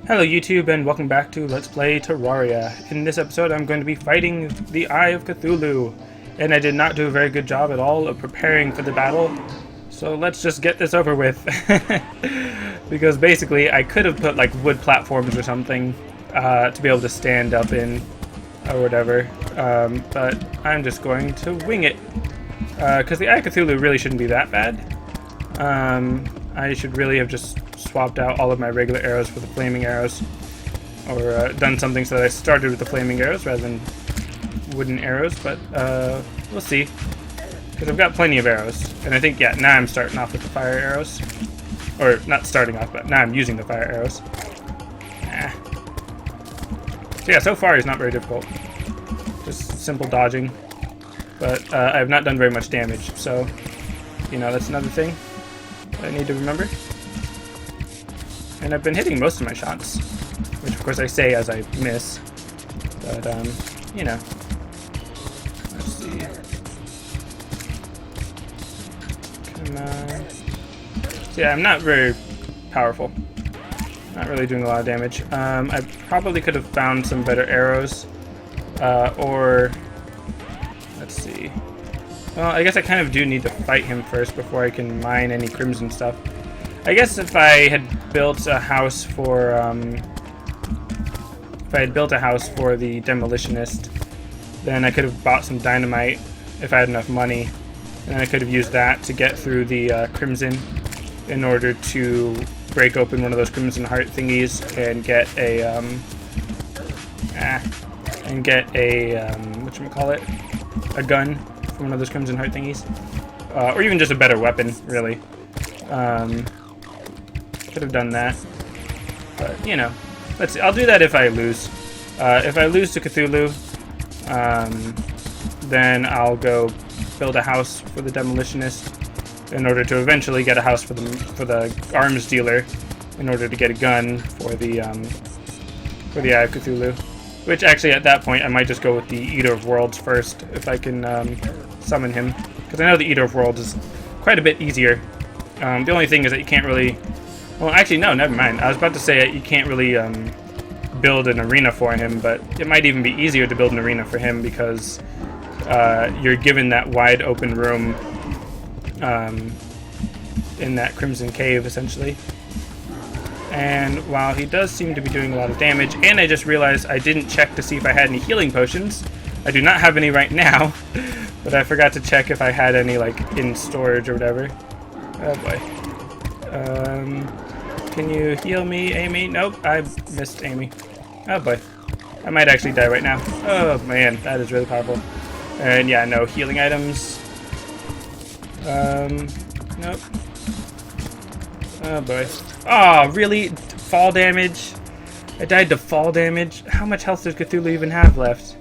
Hello YouTube and welcome back to Let's Play Terraria. In this episode I'm going to be fighting the Eye of Cthulhu, and I did not do a very good job at all of preparing for the battle, so let's just get this over with. Because basically I could have put like wood platforms or something to be able to stand up in or whatever, but I'm just going to wing it because the Eye of Cthulhu really shouldn't be that bad. I should really have just swapped out all of my regular arrows for the flaming arrows, or done something so that I started with the flaming arrows rather than wooden arrows, but we'll see, because I've got plenty of arrows, and I think, yeah, now I'm starting off with the fire arrows, or not starting off, but now I'm using the fire arrows. So yeah, so far he's not very difficult, just simple dodging, but I have not done very much damage, so, you know, that's another thing I need to remember. And I've been hitting most of my shots, which of course I say as I miss, but you know, let's see, come on. So yeah, I'm not very powerful, not really doing a lot of damage. I probably could have found some better arrows, or, let's see, well, I guess I kind of do need to fight him first before I can mine any crimson stuff. I guess if I had built a house for, the demolitionist, then I could have bought some dynamite if I had enough money, and then I could have used that to get through the crimson in order to break open one of those crimson heart thingies and get a whatchamacallit, a gun from one of those crimson heart thingies, or even just a better weapon, really. Could have done that, but you know, let's see. I'll do that if I lose. If I lose to Cthulhu, then I'll go build a house for the demolitionist in order to eventually get a house for the arms dealer in order to get a gun for the Eye of Cthulhu. Which actually, at that point, I might just go with the Eater of Worlds first if I can summon him, because I know the Eater of Worlds is quite a bit easier. The only thing is that you can't really. Well, actually, no, never mind. I was about to say that you can't really build an arena for him, but it might even be easier to build an arena for him because you're given that wide open room in that Crimson Cave, essentially. And while he does seem to be doing a lot of damage, and I just realized I didn't check to see if I had any healing potions. I do not have any right now, but I forgot to check if I had any, like, in storage or whatever. Oh, boy. Can you heal me, Amy? Nope, I missed Amy. Oh boy. I might actually die right now. Oh man, that is really powerful. And yeah, no healing items. Nope. Oh boy. Oh, really? Fall damage? I died to fall damage? How much health does Cthulhu even have left?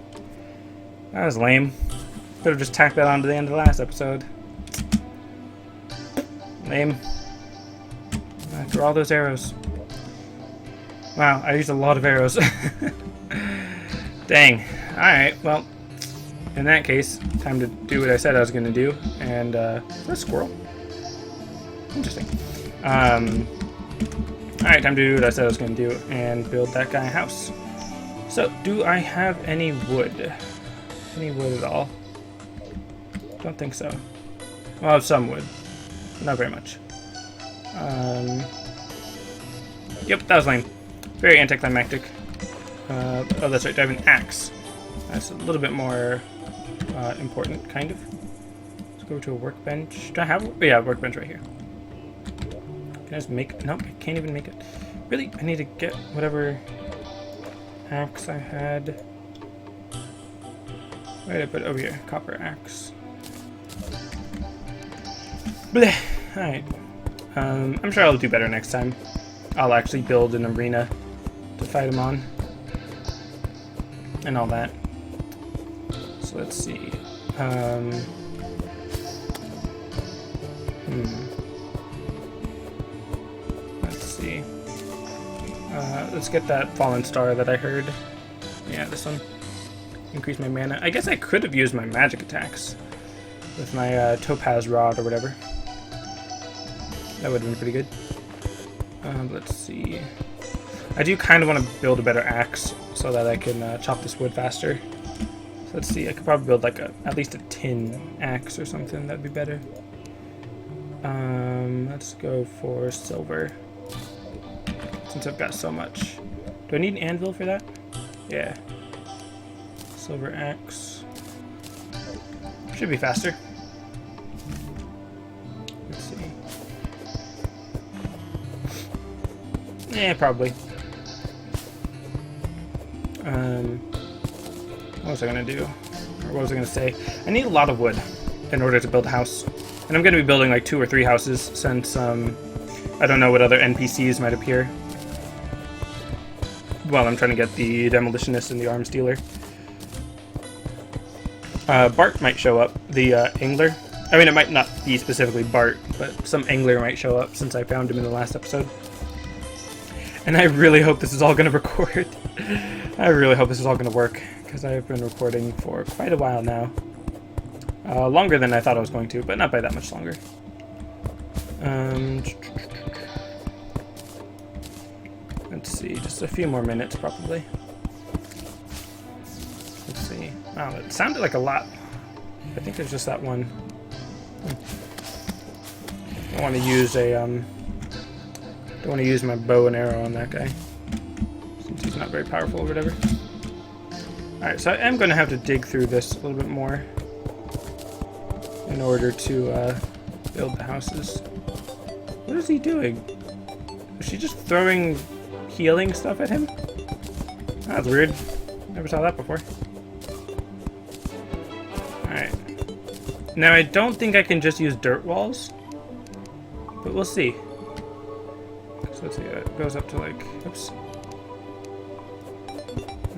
That was lame. Could have just tacked that on to the end of the last episode. Lame. After all those arrows. Wow, I used a lot of arrows. Dang. Alright, well, in that case, time to do what I said I was going to do. And, is that a squirrel? Interesting. Alright, time to do what I said I was going to do and build that guy a house. So, do I have any wood? Any wood at all? Don't think so. Well, I have some wood. Not very much. Yep, that was lame. Very anticlimactic. Oh, that's right, I have an axe. That's a little bit more important, kind of. Let's go to a workbench. Do I have? Oh, yeah, workbench right here. Can I just make? Nope, I can't even make it. Really? I need to get whatever axe I had. Where did I put it? Over here. Copper axe. Bleh. Alright. I'm sure I'll do better next time. I'll actually build an arena to fight him on. And all that. So let's see. Let's see. Let's get that fallen star that I heard. Yeah, this one. Increase my mana. I guess I could have used my magic attacks with my topaz rod or whatever. That would have been pretty good. Let's see. I do kind of want to build a better axe so that I can chop this wood faster. So let's see, I could probably build like at least a tin axe or something. That'd be better. Let's go for silver, since I've got so much. Do I need an anvil for that? Yeah. Silver axe. Should be faster. Let's see. Yeah, probably. What was I gonna do? Or what was I gonna say? I need a lot of wood in order to build a house. And I'm gonna be building like 2 or 3 houses since I don't know what other NPCs might appear while I'm trying to get the demolitionist and the arms dealer. Bart might show up, the angler. I mean, it might not be specifically Bart, but some angler might show up since I found him in the last episode. And I really hope this is all going to record. I really hope this is all going to work, because I have been recording for quite a while now. Longer than I thought I was going to, but not by that much longer. Let's see, just a few more minutes probably. Let's see. Wow, it sounded like a lot. I think there's just that one. I want to use a don't want to use my bow and arrow on that guy, since he's not very powerful or whatever. Alright, so I am going to have to dig through this a little bit more in order to build the houses. What is he doing? Is she just throwing healing stuff at him? That's weird. Never saw that before. Alright. Now I don't think I can just use dirt walls, but we'll see. So let's see, it goes up to like, oops.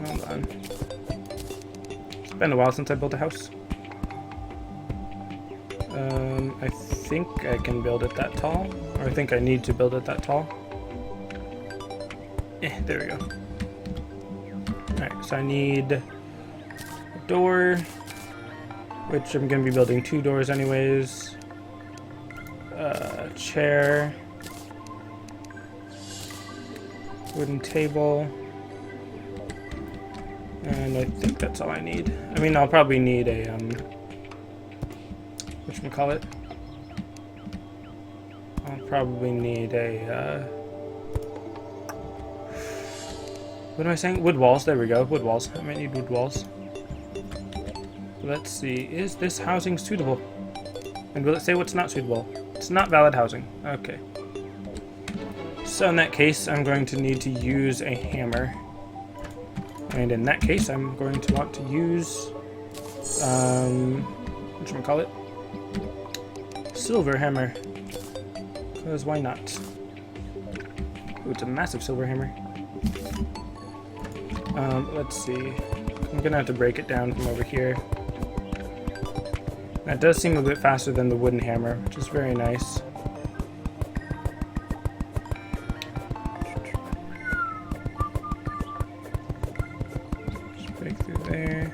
Hold on. It's been a while since I built a house. I think I can build it that tall, or I think I need to build it that tall. There we go. Alright, so I need a door, which I'm going to be building 2 doors anyways. Chair. Wooden table. And I think that's all I need. I mean, I'll probably need a, whatchamacallit? I'll probably need a, what am I saying? Wood walls, there we go, wood walls. I might need wood walls. Let's see, is this housing suitable? And will it say what's not suitable? It's not valid housing. Okay. So in that case, I'm going to need to use a hammer. And in that case, I'm going to want to use, whatchamacallit? Silver hammer. Because why not? Ooh, it's a massive silver hammer. Let's see. I'm gonna have to break it down from over here. That does seem a bit faster than the wooden hammer, which is very nice. Just break through there.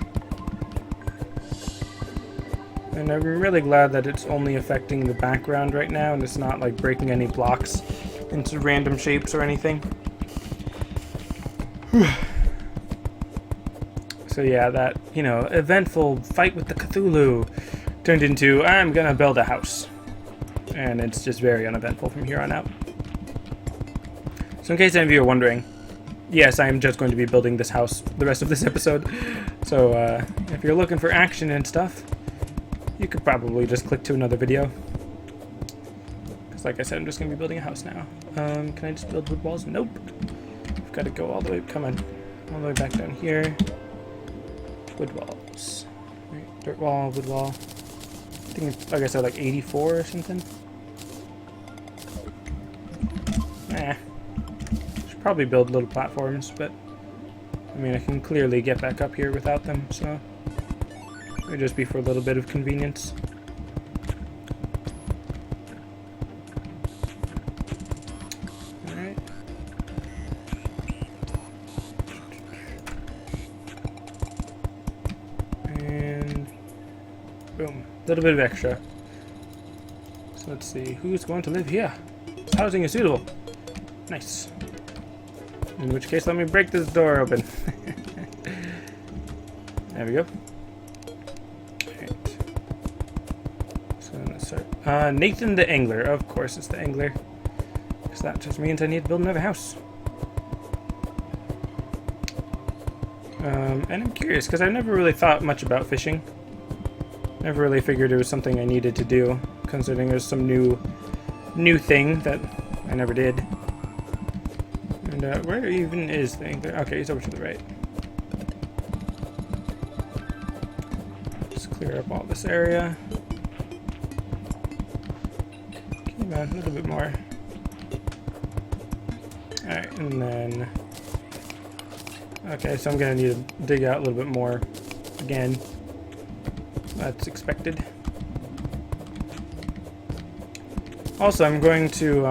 And I'm really glad that it's only affecting the background right now, and it's not like breaking any blocks into random shapes or anything. So yeah, that, you know, eventful fight with the Cthulhu turned into, I'm gonna build a house. And it's just very uneventful from here on out. So in case any of you are wondering, yes, I am just going to be building this house the rest of this episode. So if you're looking for action and stuff, you could probably just click to another video. Because like I said, I'm just going to be building a house now. Can I just build wood walls? Nope. I've got to go all the way, come on, all the way back down here. Wood walls. Right, dirt wall, wood wall. I think it's, like I said, like 84 or something. Should probably build little platforms, but I mean, I can clearly get back up here without them, so it would just be for a little bit of convenience. Alright. And boom. A little bit of extra. So let's see, who's going to live here? Housing is suitable. Nice. In which case, let me break this door open. There we go. Alright. So let's start. Nathan the Angler. Of course it's the Angler. Because that just means I need to build another house. And I'm curious, because I never really thought much about fishing. Never really figured it was something I needed to do, considering there's some new thing that I never did. And where even is the Angler? Okay, he's over to the right. Just clear up all this area. Come on, a little bit more. Alright, and then... Okay, so I'm going to need to dig out a little bit more again. That's expected. Also, I'm going to,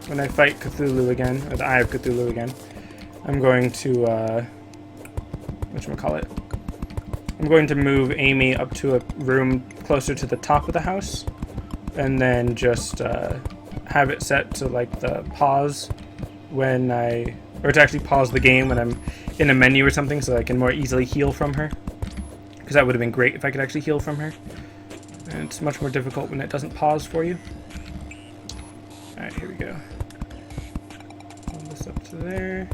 when I fight Cthulhu again, or the Eye of Cthulhu again, I'm going to, whatchamacallit? I'm going to move Amy up to a room closer to the top of the house, and then just have it set to, like, the pause when or to actually pause the game when I'm in a menu or something so I can more easily heal from her. Because that would have been great if I could actually heal from her. And it's much more difficult when it doesn't pause for you. Alright, here we go. Pull this up to there.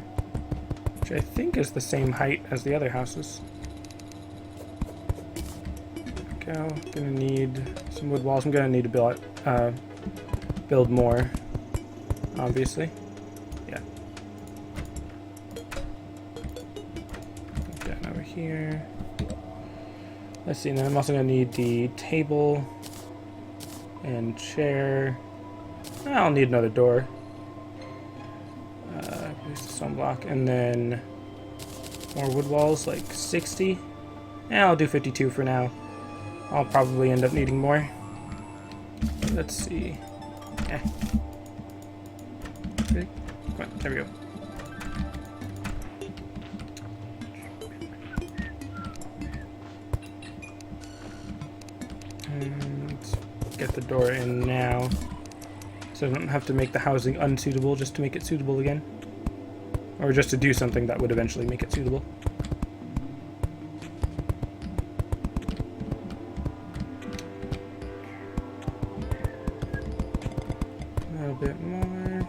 Which I think is the same height as the other houses. There we go. Gonna need some wood walls. I'm gonna need to build more, obviously. Here. Let's see, now I'm also going to need the table and chair. I'll need another door. Place the stone block, and then more wood walls, like 60. Yeah, I'll do 52 for now. I'll probably end up needing more. Let's see. Come on, there we go. Let's get the door in now, so I don't have to make the housing unsuitable just to make it suitable again. Or just to do something that would eventually make it suitable. A little bit more.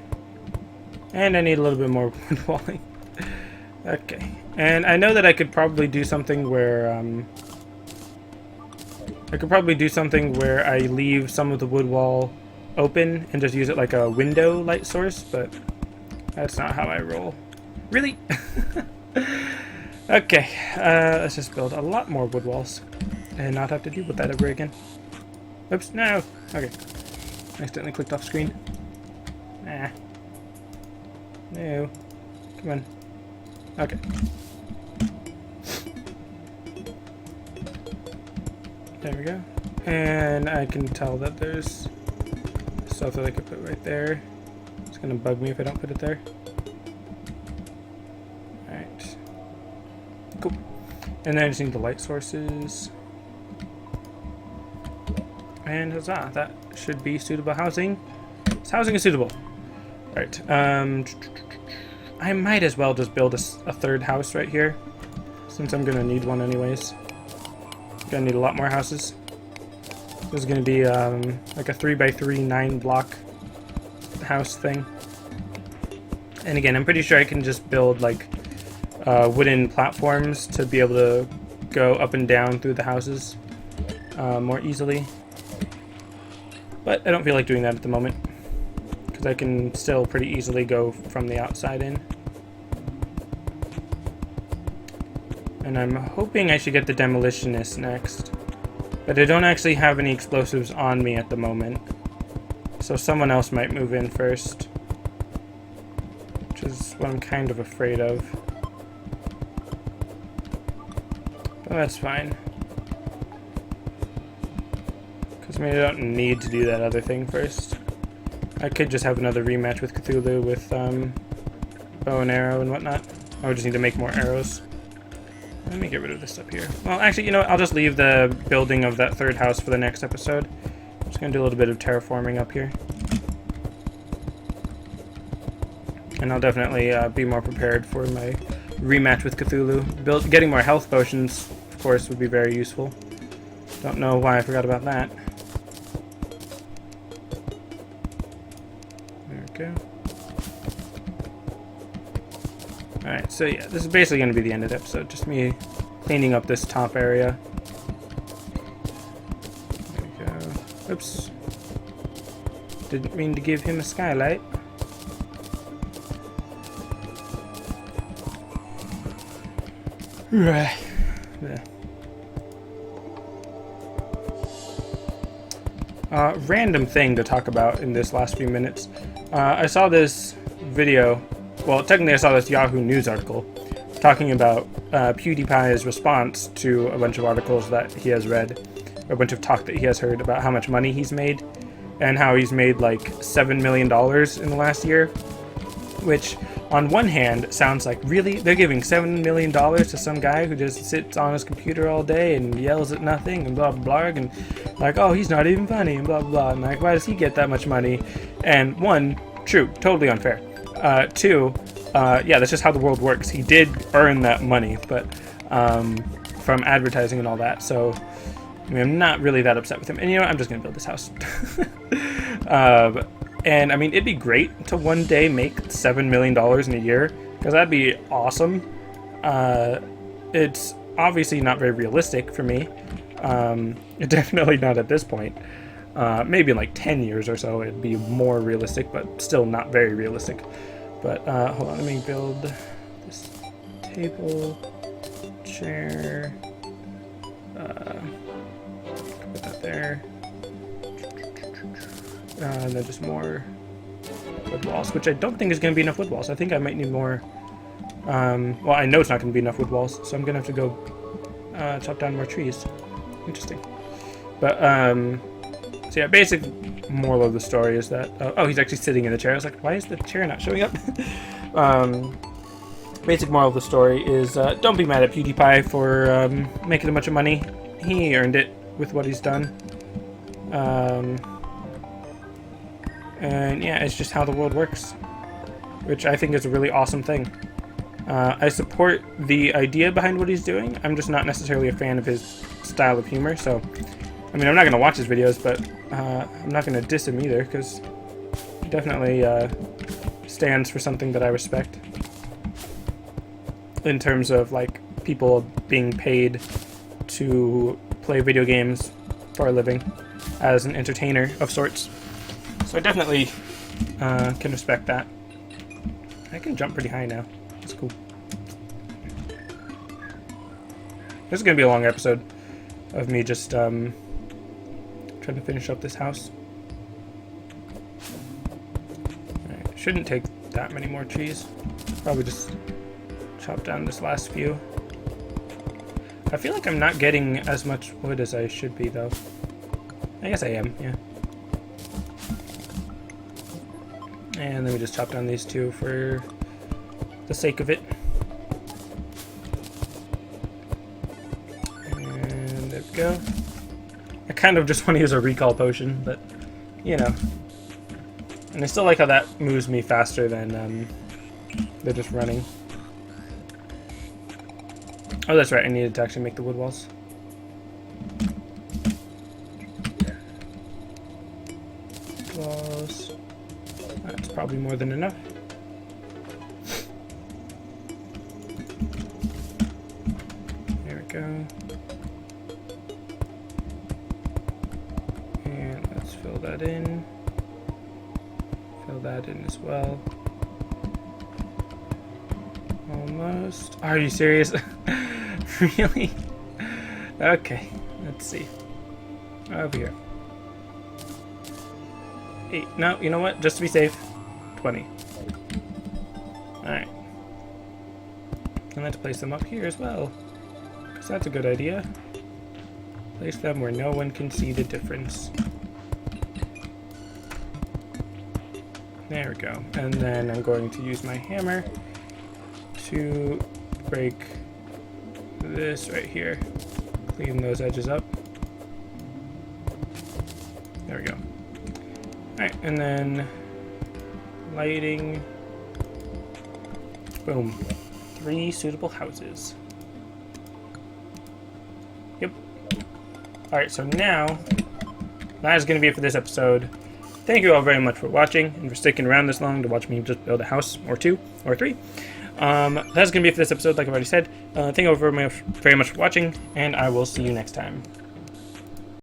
And I need a little bit more wood walling. Okay. And I know that I could probably do something where, I leave some of the wood wall open and just use it like a window light source, but that's not how I roll. Really? Okay, let's just build a lot more wood walls and not have to deal with that ever again. Oops, no! Okay. Accidentally clicked off screen. Nah. No. Come on. Okay. There we go. And I can tell that there's stuff that I could put right there. It's gonna bug me if I don't put it there. Alright. Cool. And then I just need the light sources. And huzzah, that should be suitable housing. This housing is suitable. Alright, I might as well just build a third house right here, since I'm gonna need one anyways. Gonna need a lot more houses. This is gonna be like a 3x3 9-block house thing. And again, I'm pretty sure I can just build like wooden platforms to be able to go up and down through the houses more easily. But I don't feel like doing that at the moment, because I can still pretty easily go from the outside in. And I'm hoping I should get the demolitionist next. But I don't actually have any explosives on me at the moment. So someone else might move in first. Which is what I'm kind of afraid of. But that's fine. Because I don't need to do that other thing first. I could just have another rematch with Cthulhu with bow and arrow and whatnot. I would just need to make more arrows. Let me get rid of this up here. Well, actually, you know what? I'll just leave the building of that third house for the next episode. I'm just going to do a little bit of terraforming up here. And I'll definitely be more prepared for my rematch with Cthulhu. Getting more health potions, of course, would be very useful. Don't know why I forgot about that. There we go. Alright, so yeah, this is basically going to be the end of the episode. Just me cleaning up this top area. There we go. Oops. Didn't mean to give him a skylight. Right. Yeah. Random thing to talk about in this last few minutes. I saw this video, well, technically I saw this Yahoo News article talking about PewDiePie's response to a bunch of articles that he has read, a bunch of talk that he has heard about how much money he's made, and how he's made like $7 million in the last year, which on one hand sounds like, really? They're giving $7 million to some guy who just sits on his computer all day and yells at nothing and blah blah blah, and like, oh, he's not even funny and blah blah blah, and like, why does he get that much money? And one, true, totally unfair. Two, yeah, that's just how the world works. He did earn that money, but from advertising and all that, so I mean, I'm not really that upset with him. And you know what? I'm just gonna build this house. And I mean, it'd be great to one day make $7 million in a year, because that'd be awesome. It's obviously not very realistic for me. Definitely not at this point. Maybe in like 10 years or so it'd be more realistic, but still not very realistic. But hold on, let me build this table, chair, put that there. And then just more wood walls, which I don't think is going to be enough wood walls. I think I might need more. Well, I know it's not going to be enough wood walls, so I'm going to have to go chop down more trees. Interesting. But, so yeah, basic moral of the story is that... oh, he's actually sitting in the chair. I was like, why is the chair not showing up? Basic moral of the story is don't be mad at PewDiePie for making a bunch of money. He earned it with what he's done. And yeah, it's just how the world works, which I think is a really awesome thing. I support the idea behind what he's doing. I'm just not necessarily a fan of his style of humor, so I mean, I'm not going to watch his videos, but I'm not going to diss him either, because he definitely stands for something that I respect in terms of like people being paid to play video games for a living as an entertainer of sorts. So I definitely can respect that. I can jump pretty high now. That's cool. This is going to be a long episode of me just trying to finish up this house. Alright, shouldn't take that many more trees. Probably just chop down this last few. I feel like I'm not getting as much wood as I should be, though. I guess I am, yeah. And then we just chop down these two for the sake of it. And there we go. I kind of just want to use a recall potion, but, you know. And I still like how that moves me faster than they're just running. Oh, that's right, I needed to actually make the wood walls. Walls. That's probably more than enough. There we go. And let's fill that in. Fill that in as well. Almost. Are you serious? Really? Okay, let's see. Over here. 8. No, you know what? Just to be safe, 20. Alright. And let's place them up here as well, because that's a good idea. Place them where no one can see the difference. There we go. And then I'm going to use my hammer to break this right here. Clean those edges up. There we go. Alright, and then lighting. Boom. 3 suitable houses. Yep. Alright, so now, that is going to be it for this episode. Thank you all very much for watching and for sticking around this long to watch me just build a house, or 2, or 3. That's going to be it for this episode, like I've already said. Thank you all very much for watching, and I will see you next time.